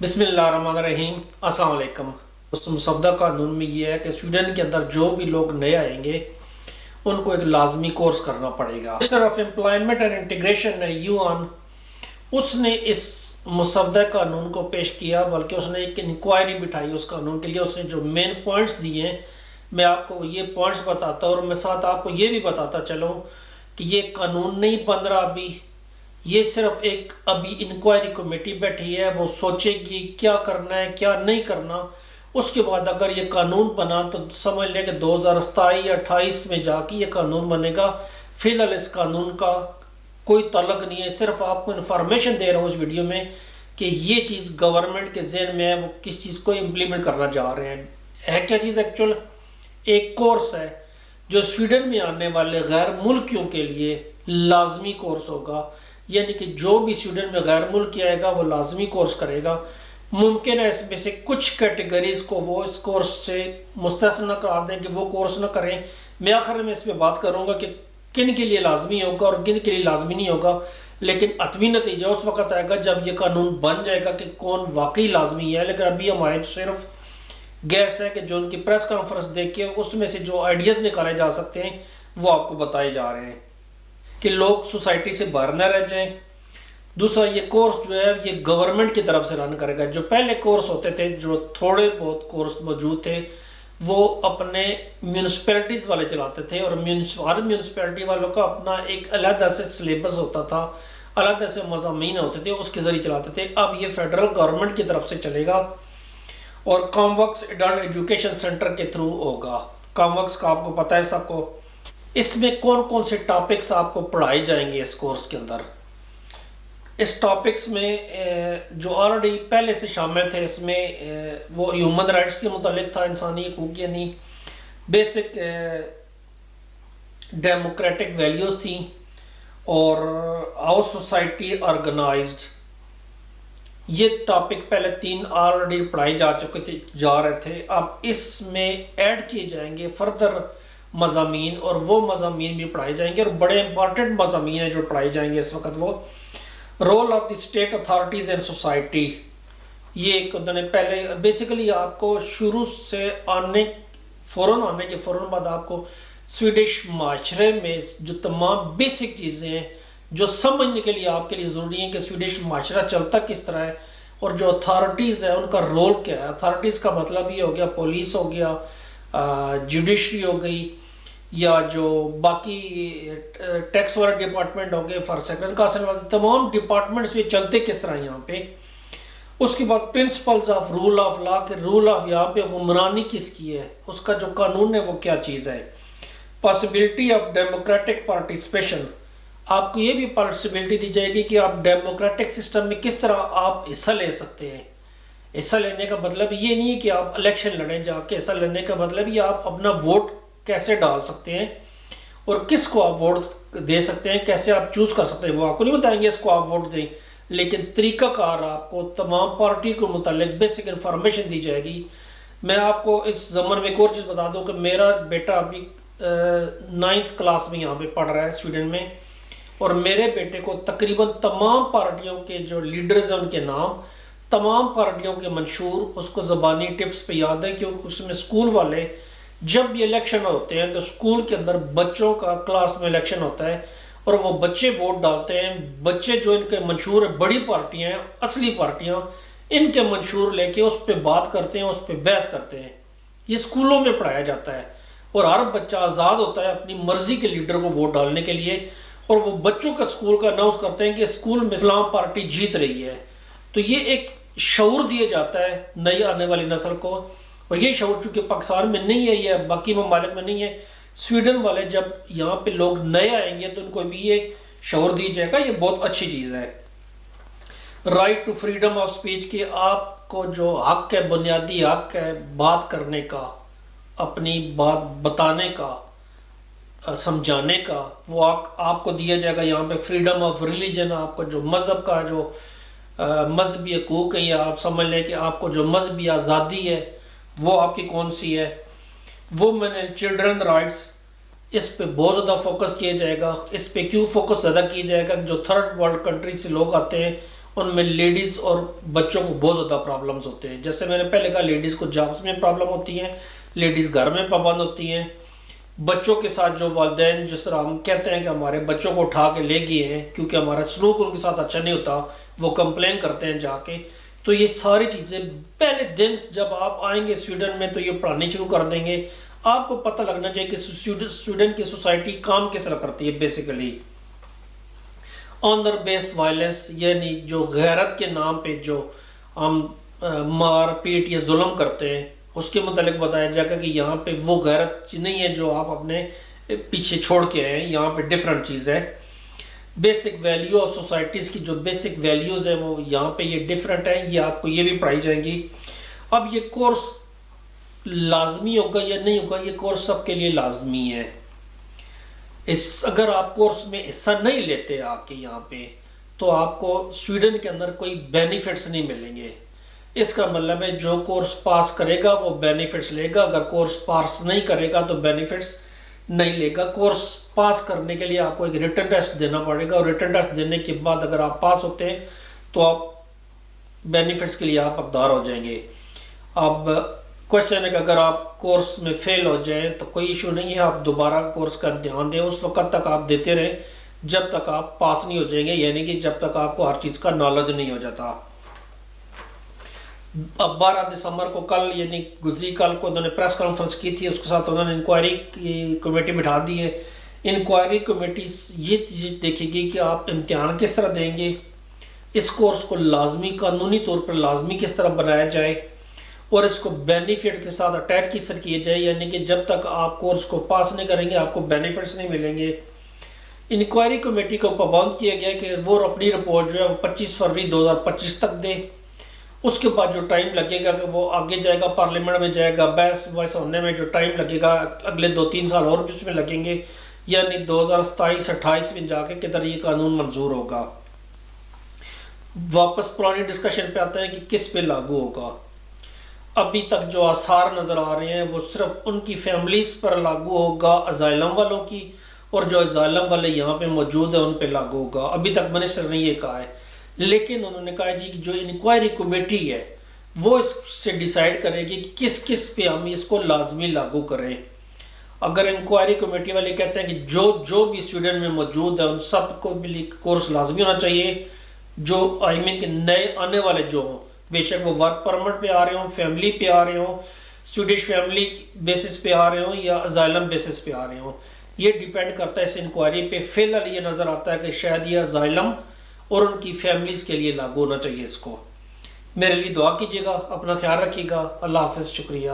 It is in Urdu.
بسم اللہ الرحمن الرحیم۔ السلام علیکم۔ اس مسودہ قانون میں یہ ہے کہ سویڈن کے اندر جو بھی لوگ نئے آئیں گے ان کو ایک لازمی کورس کرنا پڑے گا۔ Minister of employment and integration یوان اس نے اس مسودہ قانون کو پیش کیا، بلکہ اس نے ایک انکوائری بٹھائی اس قانون کے لیے۔ اس نے جو مین پوائنٹس دیے ہیں میں آپ کو یہ پوائنٹس بتاتا ہوں، اور میں ساتھ آپ کو یہ بھی بتاتا چلوں کہ یہ قانون نہیں بن رہا ابھی، یہ صرف ایک ابھی انکوائری کمیٹی بیٹھی ہے، وہ سوچے گی کیا کرنا ہے کیا نہیں کرنا۔ اس کے بعد اگر یہ قانون بنا تو سمجھ لیں کہ 2027 یا 28 میں جا کے یہ قانون بنے گا۔ فی الحال اس قانون کا کوئی تعلق نہیں ہے، صرف آپ کو انفارمیشن دے رہا ہوں اس ویڈیو میں کہ یہ چیز گورنمنٹ کے ذہن میں ہے، وہ کس چیز کو امپلیمنٹ کرنا جا رہے ہیں۔ ہے کیا چیز ایکچول؟ ایک کورس ہے جو سویڈن میں آنے والے غیر ملکیوں کے لیے لازمی کورس ہوگا، یعنی کہ جو بھی سویڈن میں غیر ملکی آئے گا وہ لازمی کورس کرے گا۔ ممکن ہے اس میں سے کچھ کیٹیگریز کو وہ اس کورس سے مستثنی قرار دیں کہ وہ کورس نہ کریں۔ میں آخر میں اس پہ بات کروں گا کہ کن کے لیے لازمی ہوگا اور کن کے لیے لازمی نہیں ہوگا، لیکن حتمی نتیجہ اس وقت آئے گا جب یہ قانون بن جائے گا کہ کون واقعی لازمی ہے۔ لیکن ابھی ہمارے صرف گیس ہے کہ جو ان کی پریس کانفرنس دیکھ کے اس میں سے جو آئیڈیاز نکالے جا سکتے ہیں وہ آپ کو بتائے جا رہے ہیں کہ لوگ سوسائٹی سے باہر نہ رہ جائیں۔ دوسرا، یہ کورس جو ہے یہ گورنمنٹ کی طرف سے رن کرے گا۔ جو پہلے کورس ہوتے تھے، جو تھوڑے بہت کورس موجود تھے، وہ اپنے میونسپلٹیز والے چلاتے تھے، اور ہر میونسپلٹی والوں کا اپنا ایک علیحدہ سے سلیبس ہوتا تھا، علیحدہ سے مضامین ہوتے تھے، اس کے ذریعے چلاتے تھے۔ اب یہ فیڈرل گورنمنٹ کی طرف سے چلے گا اور کامورکس ایڈلٹ ایجوکیشن سینٹر کے تھرو ہوگا۔ کامورکس کا آپ کو پتہ ہے سب کو۔ اس میں کون کون سے ٹاپکس آپ کو پڑھائے جائیں گے اس کورس کے اندر؟ اس ٹاپکس میں جو آلریڈی پہلے سے شامل تھے، اس میں وہ ہیومن رائٹس کے متعلق تھا، انسانی حقوق، یعنی بیسک ڈیموکریٹک ویلیوز تھیں، اور ہاؤ سوسائٹی آرگنائزڈ۔ یہ ٹاپک پہلے 3 آلریڈی پڑھائے جا رہے تھے۔ اب اس میں ایڈ کیے جائیں گے فردر مضامین، اور وہ مضامین بھی پڑھائے جائیں گے، اور بڑے امپورٹنٹ مضامین ہیں جو پڑھائے جائیں گے اس وقت۔ وہ role of the state authorities in society, یہ ایک انہوں نے پہلے بیسیکلی آپ کو شروع سے فوراً آنے کے فوراً بعد آپ کو سویڈش معاشرے میں جو تمام بیسک چیزیں ہیں جو سمجھنے کے لیے آپ کے لیے ضروری ہیں کہ سویڈش معاشرہ چلتا کس طرح ہے، اور جو اتھارٹیز ہے ان کا رول کیا ہے۔ اتھارٹیز کا مطلب یہ ہو گیا پولیس ہو گیا، جوڈیشری ہو گئی، یا جو باقی ٹیکس والے ڈپارٹمنٹ ہو گئے، فار سیکنڈ کا تمام ڈپارٹمنٹس یہ چلتے کس طرح یہاں پہ۔ اس کے بعد principles of rule of law, کہ رول آف یہاں پہ حکمرانی کس کی ہے، اس کا جو قانون ہے وہ کیا چیز ہے۔ پاسبلٹی آف ڈیموکریٹک پارٹیسپیشن، آپ کو یہ بھی پاسبلٹی دی جائے گی کہ آپ ڈیموکریٹک سسٹم میں کس طرح آپ حصہ لے سکتے ہیں۔ حصہ لینے کا مطلب یہ نہیں ہے کہ آپ الیکشن لڑیں جا کے، حصہ لینے کا مطلب یہ آپ اپنا ووٹ کیسے ڈال سکتے ہیں اور کس کو آپ ووٹ دے سکتے ہیں، کیسے آپ چوز کر سکتے ہیں۔ وہ آپ کو نہیں بتائیں گے اس کو آپ ووٹ دیں، لیکن طریقہ کار آپ کو تمام پارٹی کو متعلق بیسک انفارمیشن دی جائے گی۔ میں آپ کو اس زمن میں ایک اور چیز بتا دوں کہ میرا بیٹا ابھی 9th کلاس میں یہاں پہ پڑھ رہا ہے سویڈن میں، اور میرے بیٹے کو تقریباً تمام پارٹیوں کے جو لیڈرز ہیں ان کے نام، تمام پارٹیوں کے منشور اس کو زبانی ٹپس پہ یاد ہے، کیونکہ اس میں اسکول والے جب بھی الیکشن ہوتے ہیں تو اسکول کے اندر بچوں کا کلاس میں الیکشن ہوتا ہے، اور وہ بچے ووٹ ڈالتے ہیں۔ بچے جو ان کے منشور ہیں، بڑی پارٹیاں ہیں، اصلی پارٹیاں، ان کے منشور لے کے اس پہ بات کرتے ہیں، اس پہ بحث کرتے ہیں۔ یہ اسکولوں میں پڑھایا جاتا ہے، اور ہر بچہ آزاد ہوتا ہے اپنی مرضی کے لیڈر کو ووٹ ڈالنے کے لیے، اور وہ بچوں کا اسکول کا اناؤنس کرتے ہیں کہ اسکول میں اسلام پارٹی جیت رہی ہے۔ تو یہ ایک شعور دیا جاتا ہے نئی آنے والی نسل کو، اور یہ شعور چونکہ پاکستان میں نہیں ہے، یہ باقی ممالک میں نہیں ہے۔ سویڈن والے جب یہاں پہ لوگ نئے آئیں گے تو ان کو بھی یہ شعور دی جائے گا، یہ بہت اچھی چیز ہے۔ Right to freedom of speech, کہ آپ کو جو حق ہے، بنیادی حق ہے بات کرنے کا، اپنی بات بتانے کا، سمجھانے کا، وہ آپ کو دیا جائے گا یہاں پہ۔ فریڈم آف ریلیجن، آپ کو جو مذہب کا جو مذہبی حقوق ہیں، یا آپ سمجھ لیں کہ آپ کو جو مذہبی آزادی ہے وہ آپ کی کون سی ہے۔ وومن اینڈ چلڈرن رائٹس، اس پہ بہت زیادہ فوکس کیا جائے گا۔ اس پہ کیوں فوکس زیادہ کیا جائے گا؟ جو تھرڈ ورلڈ کنٹری سے لوگ آتے ہیں ان میں لیڈیز اور بچوں کو بہت زیادہ پرابلمز ہوتے ہیں. جیسے میں نے پہلے کہا لیڈیز کو جابس میں پرابلم ہوتی ہیں, لیڈیز گھر میں پابند ہوتی ہیں. بچوں کے ساتھ جو والدین جس طرح ہم کہتے ہیں کہ ہمارے بچوں کو اٹھا کے لے گئے ہیں کیونکہ ہمارا سلوک ان کے ساتھ اچھا نہیں ہوتا, وہ کمپلین کرتے ہیں جا کے. تو یہ ساری چیزیں پہلے دن جب آپ آئیں گے سویڈن میں تو یہ پڑھانی شروع کر دیں گے. آپ کو پتہ لگنا چاہیے کہ سویڈن کی سوسائٹی کام کس طرح کرتی ہے. بیسیکلی آنر بیسڈ وائلنس, یعنی جو غیرت کے نام پہ جو ہم مار پیٹ یا ظلم کرتے ہیں اس کے متعلق بتایا جائے گا کہ یہاں پہ وہ غیرت نہیں ہے جو آپ اپنے پیچھے چھوڑ کے آئے ہیں. یہاں پہ ڈیفرنٹ چیز ہے. بیسک ویلیو آف سوسائٹیز کی جو بیسک ویلیوز ہیں وہ یہاں پہ یہ ڈیفرنٹ ہیں. یہ آپ کو یہ بھی پڑھائی جائیں گی. اب یہ کورس لازمی ہوگا یا نہیں ہوگا, یہ کورس سب کے لیے لازمی ہے. اگر آپ کورس میں حصہ نہیں لیتے آ کے یہاں پہ تو آپ کو سویڈن کے اندر کوئی بینیفٹس نہیں ملیں گے. اس کا مطلب ہے جو کورس پاس کرے گا وہ بینیفٹس لے گا, اگر کورس پاس نہیں کرے گا تو بینیفٹس نہیں لے گا. کورس پاس کرنے کے لیے آپ کو ایک ریٹن ٹیسٹ دینا پڑے گا, اور ریٹن ٹیسٹ دینے کے بعد اگر آپ پاس ہوتے ہیں تو آپ بینیفٹس کے لیے آپ حقدار ہو جائیں گے. اب کوشچن ہے کہ اگر آپ کورس میں فیل ہو جائیں تو کوئی ایشو نہیں ہے, آپ دوبارہ کورس کا دھیان دیں. اس وقت تک آپ دیتے رہیں جب تک آپ پاس نہیں ہو جائیں گے, یعنی کہ جب تک آپ کو ہر چیز کا نالج نہیں ہو جاتا. اب 12 دسمبر کو کل یعنی گزری کل کو انہوں نے پریس کانفرنس کی تھی, اس کے ساتھ انہوں نے انکوائری کی کمیٹی بٹھا دی ہے. انکوائری کمیٹی یہ چیز دیکھے گی کہ آپ امتحان کس طرح دیں گے, اس کورس کو لازمی قانونی طور پر لازمی کس طرح بنایا جائے, اور اس کو بینیفٹ کے ساتھ اٹیچ کس طرح کیے جائے, یعنی کہ جب تک آپ کورس کو پاس نہیں کریں گے آپ کو بینیفٹس نہیں ملیں گے. انکوائری کمیٹی کو پابند کیا گیا کہ وہ اپنی رپورٹ جو ہے وہ 25 فروری 2025 تک دے. اس کے بعد جو ٹائم لگے گا کہ وہ آگے جائے گا, پارلیمنٹ میں جائے گا, بحث ویسا ہونے میں جو ٹائم لگے گا اگلے 2-3 سال اور بھی اس میں لگیں گے, یعنی 2027-28 میں جا کے کدھر یہ قانون منظور ہوگا. واپس پرانی ڈسکشن پہ آتے ہیں کہ کس پہ لاگو ہوگا. ابھی تک جو آثار نظر آ رہے ہیں وہ صرف ان کی فیملیز پر لاگو ہوگا, ازائلم والوں کی, اور جو ازائلم والے یہاں پہ موجود ہیں ان پہ لاگو ہوگا. ابھی تک منسٹر نے یہ کہا ہے, لیکن انہوں نے کہا جی کہ جو انکوائری کمیٹی ہے وہ اس سے ڈیسائیڈ کرے گی کہ کس کس پہ ہم اس کو لازمی لاگو کریں. اگر انکوائری کمیٹی والے کہتے ہیں کہ جو بھی اسٹوڈنٹ میں موجود ہے ان سب کو بھی کورس لازمی ہونا چاہیے, جو آئی مین کہ نئے آنے والے جو ہوں, بے شک وہ ورک پرمٹ پہ آ رہے ہوں, فیملی پہ آ رہے ہوں, سویڈش فیملی بیسس پہ آ رہے ہوں یا ازائلم بیسس پہ آ رہے ہوں, یہ ڈیپینڈ کرتا ہے اس انکوائری پہ. فی الحال یہ نظر آتا ہے کہ شاید یہ ازائلم اور ان کی فیملیز کے لیے لاگو ہونا چاہیے اس کو. میرے لیے دعا کیجیے گا, اپنا خیال رکھیے گا. اللہ حافظ, شکریہ.